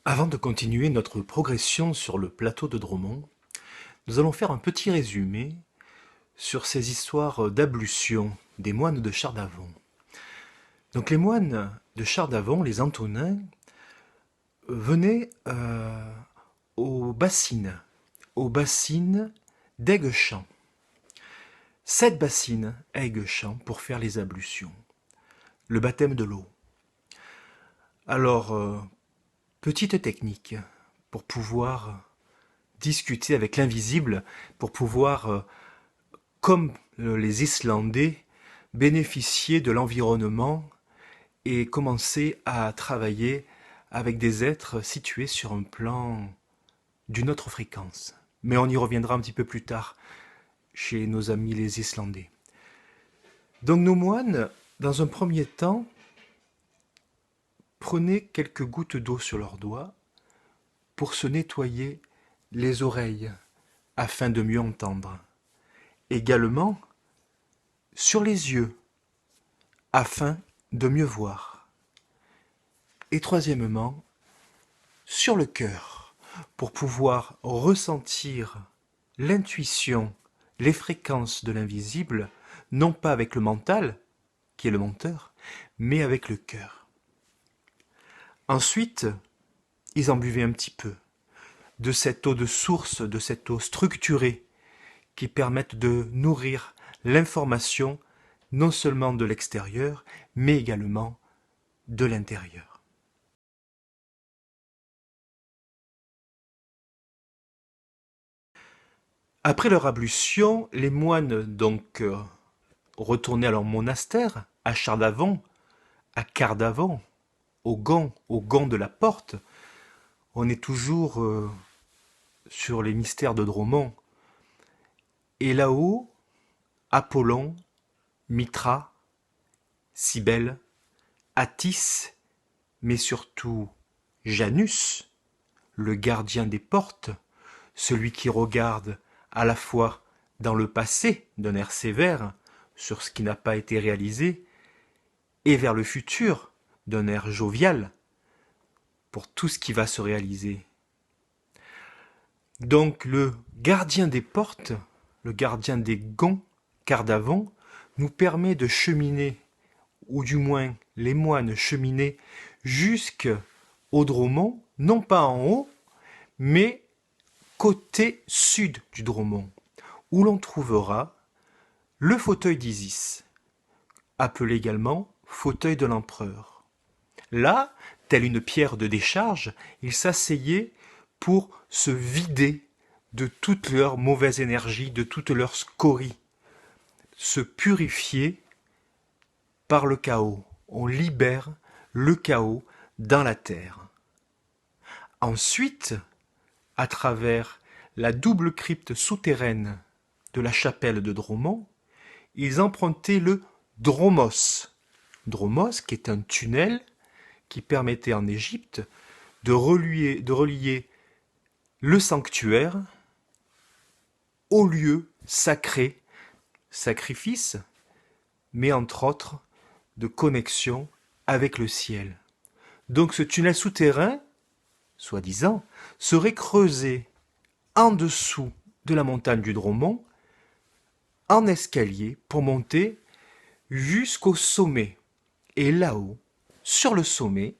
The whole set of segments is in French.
Avant de continuer notre progression sur le plateau de Dromont, nous allons faire un petit résumé sur ces histoires d'ablution des moines de Chardavon. Donc les moines de Chardavon, les Antonins, venaient aux bassines d'Aiguechamp. 7 bassines à Aiguechamp pour faire les ablutions, le baptême de l'eau. Alors, petite technique pour pouvoir discuter avec l'invisible, pour pouvoir, comme les Islandais, bénéficier de l'environnement et commencer à travailler avec des êtres situés sur un plan d'une autre fréquence. Mais on y reviendra un petit peu plus tard chez nos amis les Islandais. Donc nos moines, dans un premier temps, prenaient quelques gouttes d'eau sur leurs doigts pour se nettoyer les oreilles afin de mieux entendre. Également sur les yeux afin de mieux voir. Et troisièmement, sur le cœur pour pouvoir ressentir l'intuition, les fréquences de l'invisible, non pas avec le mental, qui est le menteur, mais avec le cœur. Ensuite, ils en buvaient un petit peu de cette eau de source, de cette eau structurée qui permettent de nourrir l'information non seulement de l'extérieur, mais également de l'intérieur. Après leur ablution, les moines donc retournaient à leur monastère, à Chardavon, à Cardavon, au gond de la porte. On est toujours sur les mystères de Dromont. Et là-haut, Apollon, Mitra, Cybèle, Attis, mais surtout Janus, le gardien des portes, celui qui regarde à la fois dans le passé d'un air sévère sur ce qui n'a pas été réalisé et vers le futur d'un air jovial pour tout ce qui va se réaliser. Donc le gardien des portes, le gardien des gonds, Cardavon, nous permet de cheminer, ou du moins les moines cheminaient jusqu'au Dromont, non pas en haut, mais côté sud du Dromont, où l'on trouvera le fauteuil d'Isis, appelé également fauteuil de l'empereur. Là, telle une pierre de décharge, ils s'asseyaient pour se vider de toute leur mauvaise énergie, de toute leur scorie, se purifier par le chaos. On libère le chaos dans la terre. Ensuite, à travers la double crypte souterraine de la chapelle de Dromont, ils empruntaient le Dromos. Dromos, qui est un tunnel qui permettait en Égypte de relier le sanctuaire au lieu sacré, sacrifice, mais entre autres de connexion avec le ciel. Donc ce tunnel souterrain, soi-disant, serait creusé en dessous de la montagne du Dromont, en escalier pour monter jusqu'au sommet. Et là-haut, sur le sommet,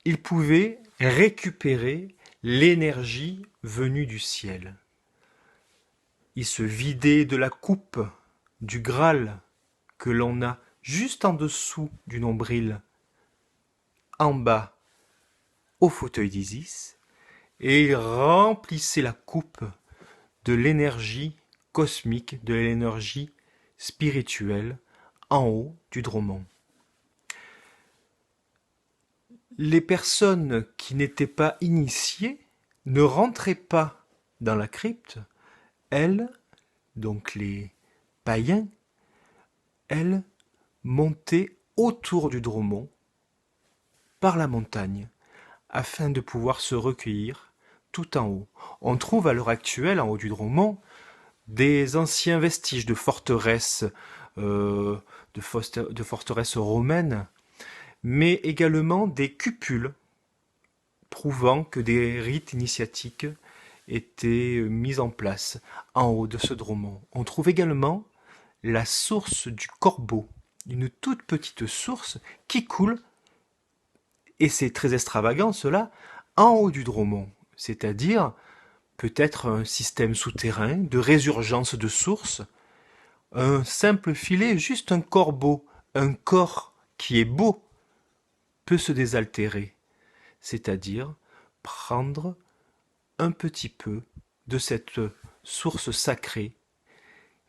il pouvait récupérer l'énergie venue du ciel. Il se vidait de la coupe du Graal que l'on a juste en dessous du nombril, en bas au fauteuil d'Isis, et il remplissait la coupe de l'énergie cosmique, de l'énergie spirituelle en haut du Dromont. Les personnes qui n'étaient pas initiées ne rentraient pas dans la crypte. Elles, donc les païens, elles montaient autour du Dromont par la montagne afin de pouvoir se recueillir tout en haut. On trouve à l'heure actuelle en haut du Dromont des anciens vestiges de forteresses romaines, mais également des cupules, prouvant que des rites initiatiques étaient mis en place en haut de ce dromon. On trouve également la source du Corbeau, une toute petite source qui coule, et c'est très extravagant cela, en haut du dromon, c'est-à-dire peut-être un système souterrain de résurgence de sources, un simple filet, juste un corbeau, un corps qui est beau, peut se désaltérer, c'est-à-dire prendre un petit peu de cette source sacrée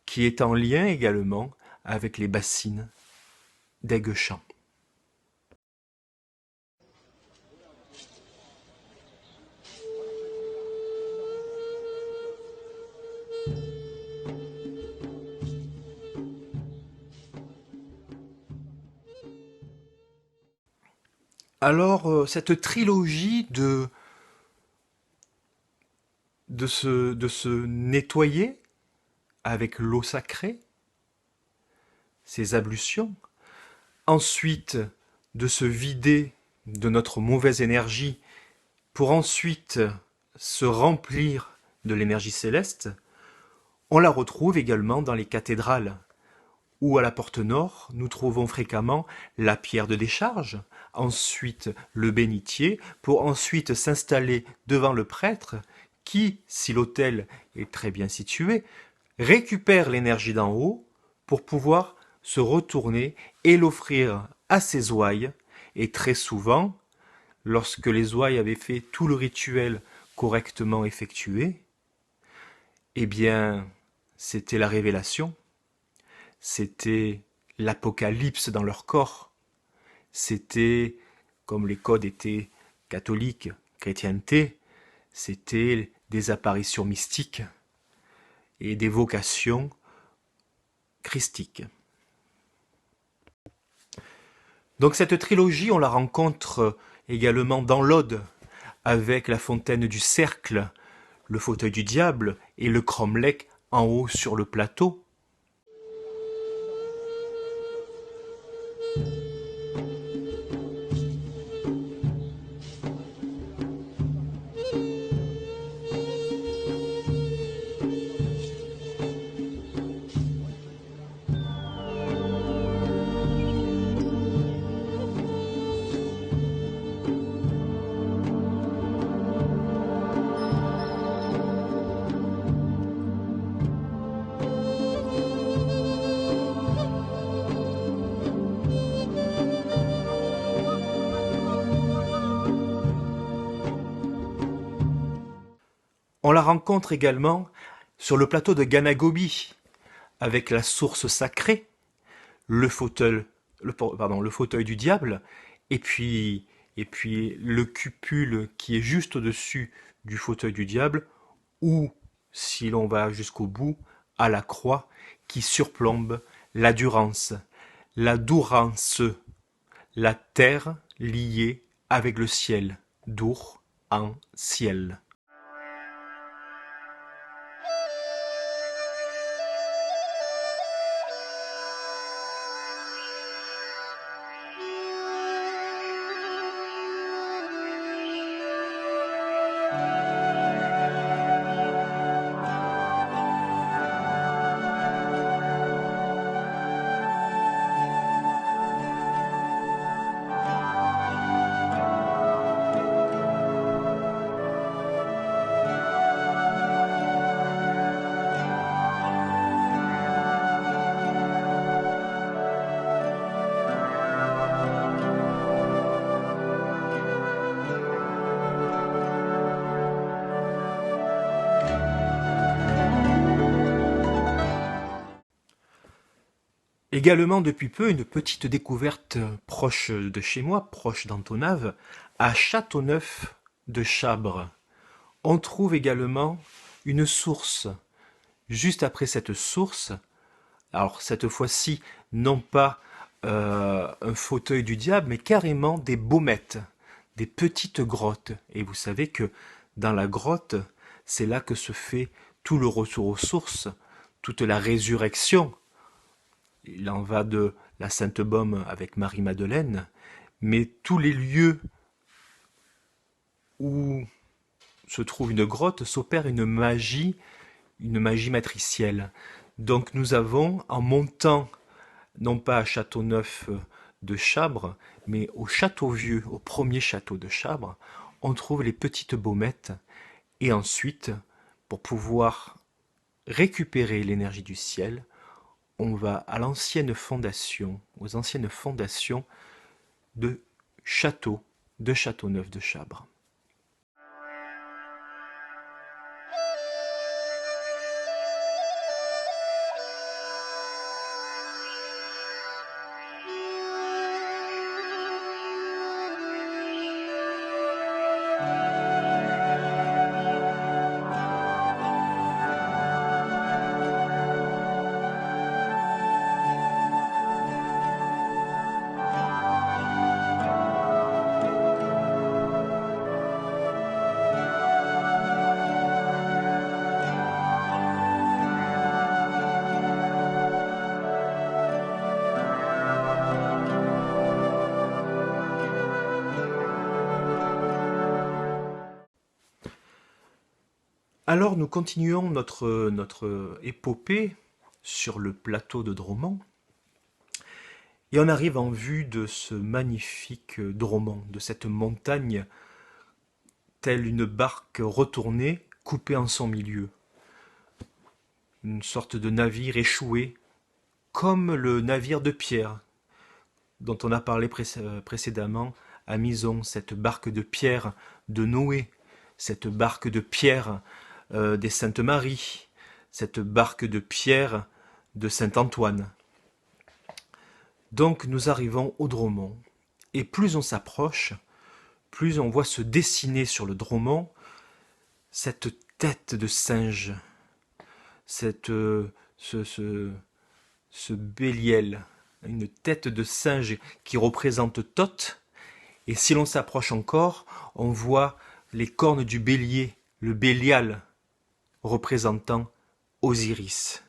qui est en lien également avec les bassines d'Aiguechamp. Alors, cette trilogie de se nettoyer avec l'eau sacrée, ces ablutions, ensuite de se vider de notre mauvaise énergie pour ensuite se remplir de l'énergie céleste, on la retrouve également dans les cathédrales, où à la porte nord, nous trouvons fréquemment la pierre de décharge, ensuite le bénitier, pour ensuite s'installer devant le prêtre qui, si l'autel est très bien situé, récupère l'énergie d'en haut pour pouvoir se retourner et l'offrir à ses ouailles. Et très souvent, lorsque les ouailles avaient fait tout le rituel correctement effectué, eh bien, c'était la révélation, c'était l'apocalypse dans leur corps, c'était, comme les codes étaient catholiques, chrétienté, c'était des apparitions mystiques et des vocations christiques. Donc cette trilogie, on la rencontre également dans l'Aude, avec la fontaine du cercle, le fauteuil du diable et le cromlech en haut sur le plateau. On la rencontre également sur le plateau de Ganagobi, avec la source sacrée, le fauteuil du diable, et puis, le cupule qui est juste au-dessus du fauteuil du diable, ou, si l'on va jusqu'au bout, à la croix qui surplombe la durance, la terre liée avec le ciel, dur en ciel. Également depuis peu, une petite découverte proche de chez moi, proche d'Antonave, à Châteauneuf de Chabre. On trouve également une source. Juste après cette source, alors cette fois-ci, non pas un fauteuil du diable, mais carrément des baumettes, des petites grottes. Et vous savez que dans la grotte, c'est là que se fait tout le retour aux sources, toute la résurrection. Il en va de la Sainte Baume avec Marie-Madeleine, mais tous les lieux où se trouve une grotte s'opère une magie matricielle. Donc nous avons, en montant, non pas à Châteauneuf de Chabre, mais au Château Vieux, au premier château de Chabre, on trouve les petites baumettes, et ensuite, pour pouvoir récupérer l'énergie du ciel, on va à l'ancienne fondation, aux anciennes fondations de château de Châteauneuf de Chabre. Alors nous continuons notre épopée sur le plateau de Dromont et on arrive en vue de ce magnifique Dromont, de cette montagne telle une barque retournée coupée en son milieu. Une sorte de navire échoué, comme le navire de pierre dont on a parlé précédemment à Mison, cette barque de pierre de Noé, cette barque de pierre des Saintes Maries, cette barque de pierre de Saint Antoine. Donc nous arrivons au Dromont, et plus on s'approche, plus on voit se dessiner sur le Dromont cette tête de singe, ce béliel, une tête de singe qui représente Thoth, et si l'on s'approche encore, on voit les cornes du bélier, le Bélial, représentant Osiris.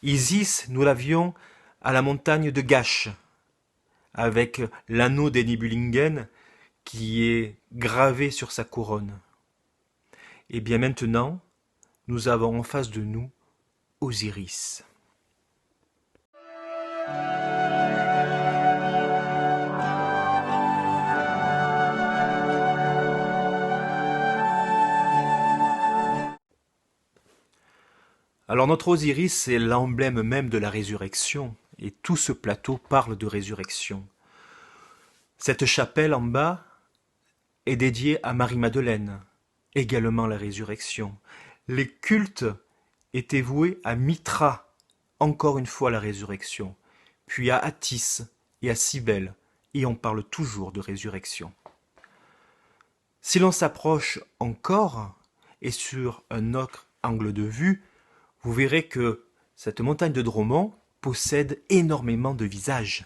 Isis, nous l'avions à la montagne de Gache, avec l'anneau des Nibelungen qui est gravé sur sa couronne. Et bien maintenant, nous avons en face de nous Osiris. Alors notre Osiris, c'est l'emblème même de la résurrection, et tout ce plateau parle de résurrection. Cette chapelle en bas est dédiée à Marie-Madeleine, également la résurrection. Les cultes étaient voués à Mithra, encore une fois la résurrection, puis à Attis et à Cybèle, et on parle toujours de résurrection. Si l'on s'approche encore, et sur un autre angle de vue, vous verrez que cette montagne de Dromont possède énormément de visages.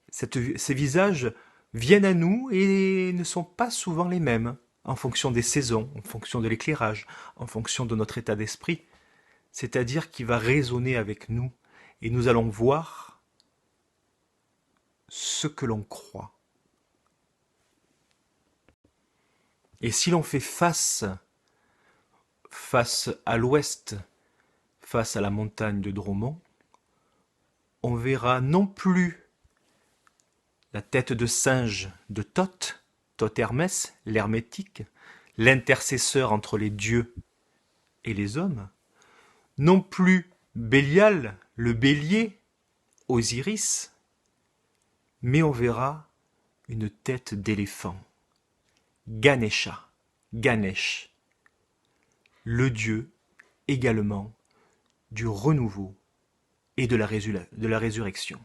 Ces visages viennent à nous et ne sont pas souvent les mêmes, en fonction des saisons, en fonction de l'éclairage, en fonction de notre état d'esprit. C'est-à-dire qu'il va résonner avec nous et nous allons voir ce que l'on croit. Et si l'on fait face à l'ouest, face à la montagne de Dromont, on verra non plus la tête de singe de Thoth, Thoth Hermès, l'hermétique, l'intercesseur entre les dieux et les hommes, non plus Bélial, le bélier, Osiris, mais on verra une tête d'éléphant, Ganesha, Ganesh, le dieu également du renouveau et de la résurrection.